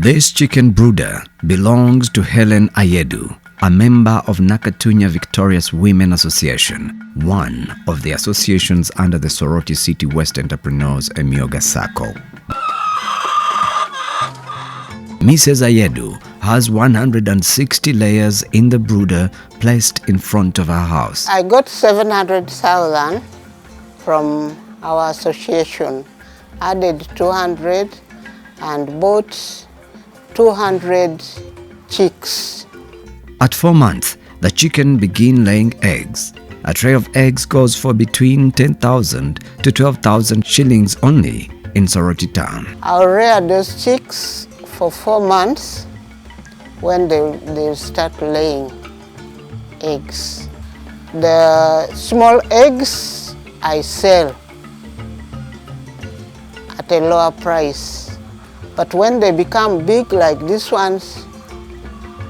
This chicken brooder belongs to Helen Ayedu, a member of Nakatunya Victorious Women Association, one of the associations under the Soroti City West Entrepreneurs Emyooga Circle. Mrs. Ayedu has 160 layers in the brooder placed in front of her house. I got 700,000 from our association, added 200 and bought 200 chicks. At 4 months, the chicken begin laying eggs. A tray of eggs goes for between 10,000 to 12,000 shillings only in Soroti town. I'll rear those chicks for 4 months when they start laying eggs. The small eggs I sell at a lower price. But when they become big like these ones,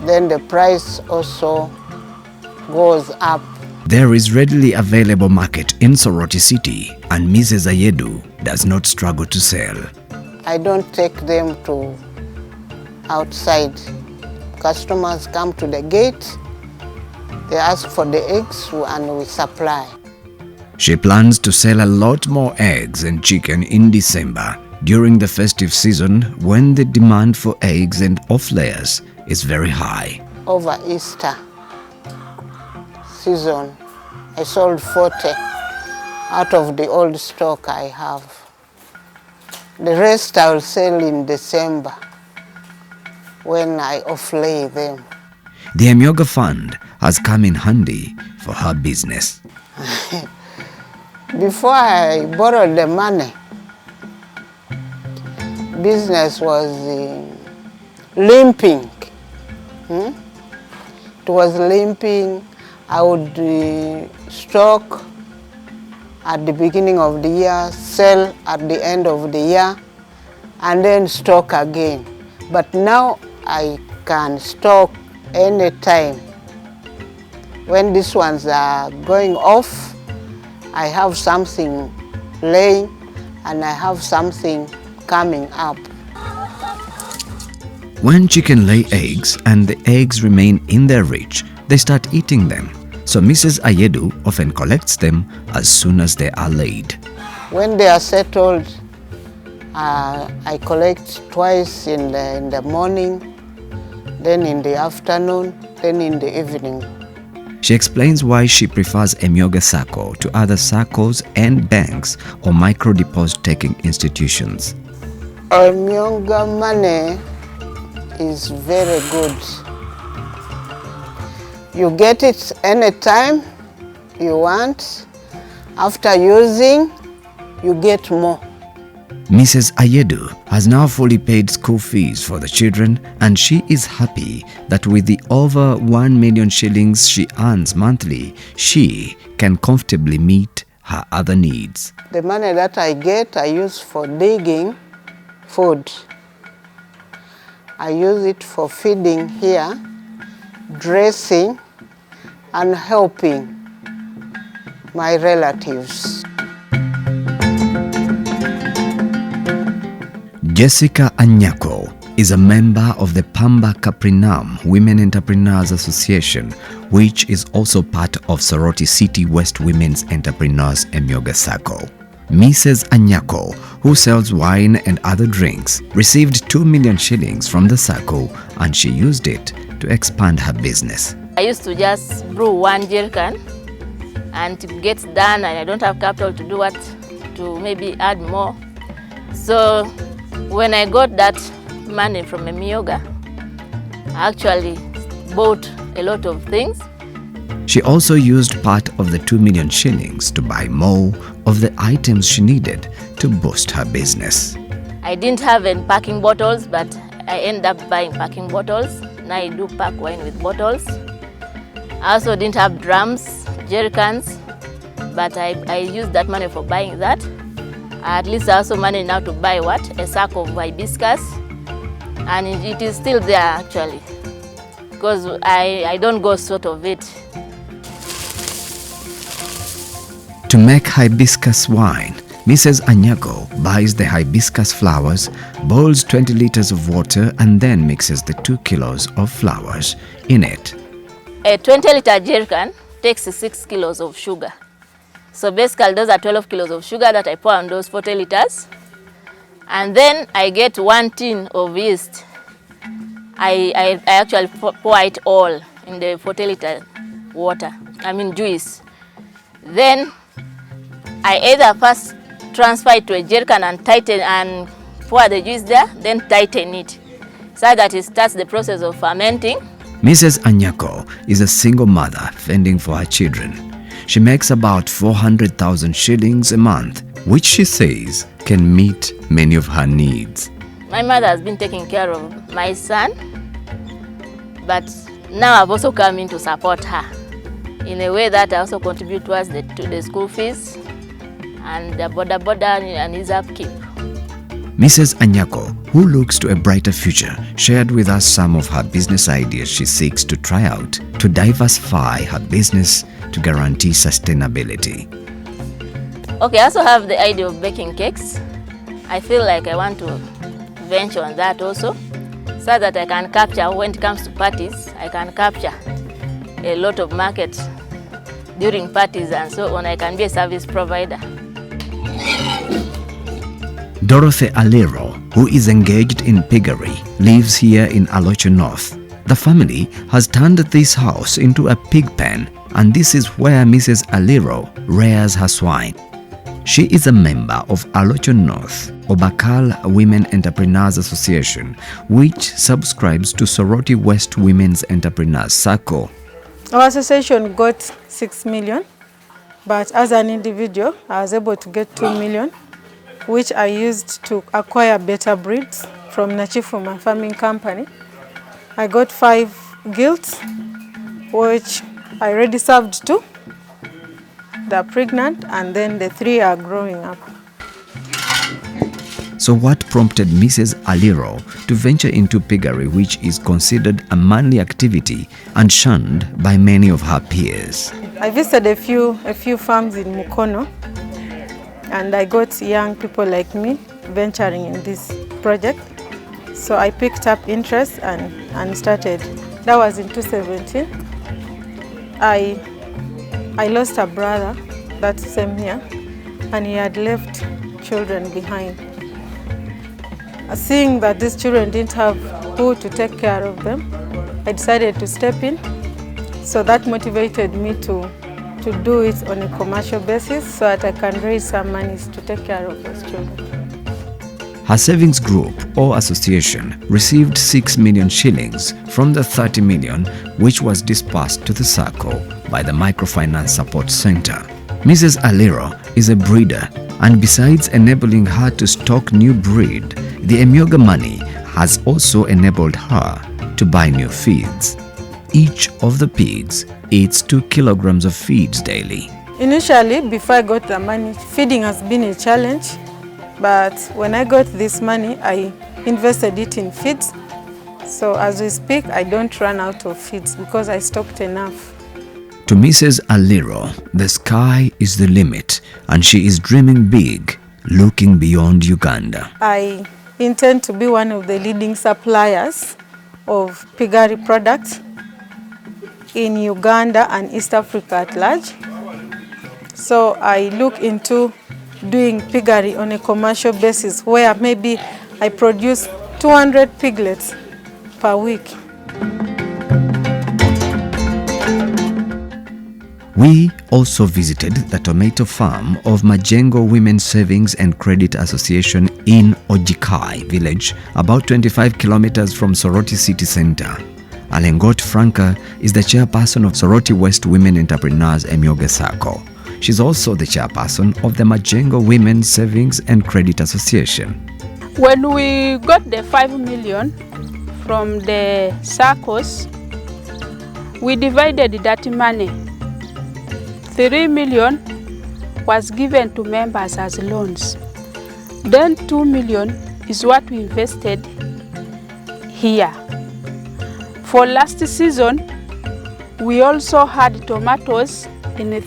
then the price also goes up. There is readily available market in Soroti City and Mrs. Ayedu does not struggle to sell. I don't take them to outside. Customers come to the gate, they ask for the eggs and we supply. She plans to sell a lot more eggs and chicken in December during the festive season when the demand for eggs and off-layers is very high. Over Easter season, I sold 40 out of the old stock I have. The rest I will sell in December when I off-lay them. The Emyooga Fund has come in handy for her business. Before I borrowed the money, business was limping. It was limping. I would stock at the beginning of the year, sell at the end of the year, and then stock again. But now I can stock anytime. When these ones are going off, I have something laying and I have something coming up. When chicken lay eggs and the eggs remain in their reach, they start eating them. So Mrs. Ayedu often collects them as soon as they are laid. When they are settled, I collect twice in the morning, then in the afternoon, then in the evening. She explains why she prefers Emyooga Circle to other circles and banks or micro-deposit-taking institutions. Emyooga money is very good. You get it anytime you want. After using, you get more. Mrs. Ayedu has now fully paid school fees for the children and she is happy that with the over 1 million shillings she earns monthly, she can comfortably meet her other needs. The money that I get, I use for digging food. I use it for feeding here, dressing, and helping my relatives. Jessica Anyako is a member of the Pamba Kaprinam Women Entrepreneurs Association, which is also part of Soroti City West Women's Entrepreneurs Emyooga Circle. Mrs. Anyako, who sells wine and other drinks, received 2 million shillings from the circle and she used it to expand her business. I used to just brew 1 jerrycan and it gets done and I don't have capital to do what, to maybe add more. So when I got that money from Emyooga, I actually bought a lot of things. She also used part of the 2 million shillings to buy more of the items she needed to boost her business. I didn't have any packing bottles, but I ended up buying packing bottles. Now I do pack wine with bottles. I also didn't have drums, jerrycans, but I used that money for buying that. At least I also managed now to buy what? A sack of hibiscus. And it is still there actually, because I don't go short of it. To make hibiscus wine, Mrs. Anyako buys the hibiscus flowers, boils 20 liters of water and then mixes the 2 kilos of flowers in it. A 20-liter jerrycan takes 6 kilos of sugar. So basically those are 12 kilos of sugar that I pour on those 40 liters. And then I get 1 tin of yeast. I actually pour it all in the 40-liter juice. Then I either first transfer it to a jerrycan and tighten and pour the juice there, then tighten it so that it starts the process of fermenting. Mrs. Anyako is a single mother fending for her children. She makes about 400,000 shillings a month, which she says can meet many of her needs. My mother has been taking care of my son, but now I've also come in to support her in a way that I also contribute towards the school fees and the boda and his upkeep. Mrs. Anyako, who looks to a brighter future, shared with us some of her business ideas she seeks to try out to diversify her business to guarantee sustainability. Okay, I also have the idea of baking cakes. I feel like I want to venture on that also, so that I can capture, when it comes to parties, I can capture a lot of market during parties and so on. I can be a service provider. Dorothy Alero, who is engaged in piggery, lives here in Alocho North. The family has turned this house into a pig pen, and this is where Mrs. Alero rears her swine. She is a member of Alocho North Obakal Women Entrepreneurs Association, which subscribes to Soroti West Women's Entrepreneurs Circle. Our association got 6 million, but as an individual, I was able to get 2 million, which I used to acquire better breeds from Nachifu, my farming company. I got 5 gilts, which I already served 2. They're pregnant, and then the 3 are growing up. So what prompted Mrs. Alero to venture into piggery, which is considered a manly activity and shunned by many of her peers? I visited a few farms in Mukono, and I got young people like me venturing in this project. So I picked up interest and started. That was in 2017. I lost a brother that same year, and he had left children behind. Seeing that these children didn't have who to take care of them, I decided to step in. So that motivated me to do it on a commercial basis so that I can raise some money to take care of those children. Her savings group or association received 6 million shillings from the 30 million which was disbursed to the circle by the Microfinance Support Center. Mrs. Alero is a breeder, and besides enabling her to stock new breed, the Emyooga money has also enabled her to buy new feeds. Each of the pigs eats 2 kilograms of feeds daily. Initially, before I got the money, feeding has been a challenge. But when I got this money, I invested it in feeds. So as we speak, I don't run out of feeds because I stocked enough. To Mrs. Alero, the sky is the limit, and she is dreaming big, looking beyond Uganda. I intend to be one of the leading suppliers of piggery products in Uganda and East Africa at large. So I look into doing piggery on a commercial basis where maybe I produce 200 piglets per week. We also visited the tomato farm of Majengo Women's Savings and Credit Association in Ojikai village, about 25 kilometers from Soroti city center. Alengot Franca is the chairperson of Soroti West Women Entrepreneurs Emyooga Circle. She's also the chairperson of the Majengo Women's Savings and Credit Association. When we got the 5 million from the circles, we divided that money. 3 million was given to members as loans. Then 2 million is what we invested here. For last season, we also had tomatoes in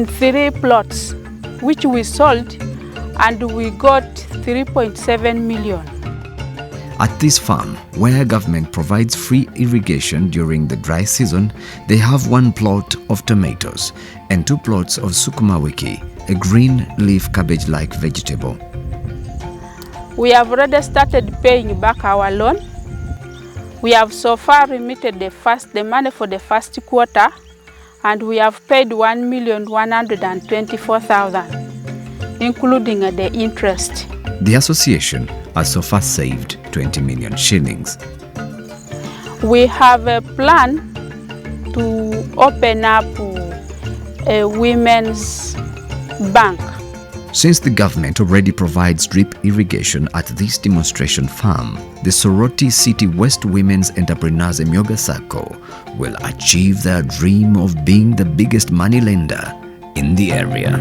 three plots. which we sold, and we got 3.7 million. At this farm, where government provides free irrigation during the dry season, they have 1 plot of tomatoes and 2 plots of sukuma wiki, a green leaf cabbage-like vegetable. We have already started paying back our loan. We have so far remitted the money for the first quarter, and we have paid 1,124,000, including the interest. The association has so far saved 20 million shillings. We have a plan to open up a women's bank. Since the government already provides drip irrigation at this demonstration farm, the Soroti City West Women's Entrepreneurs Emyooga Circle will achieve their dream of being the biggest money lender in the area.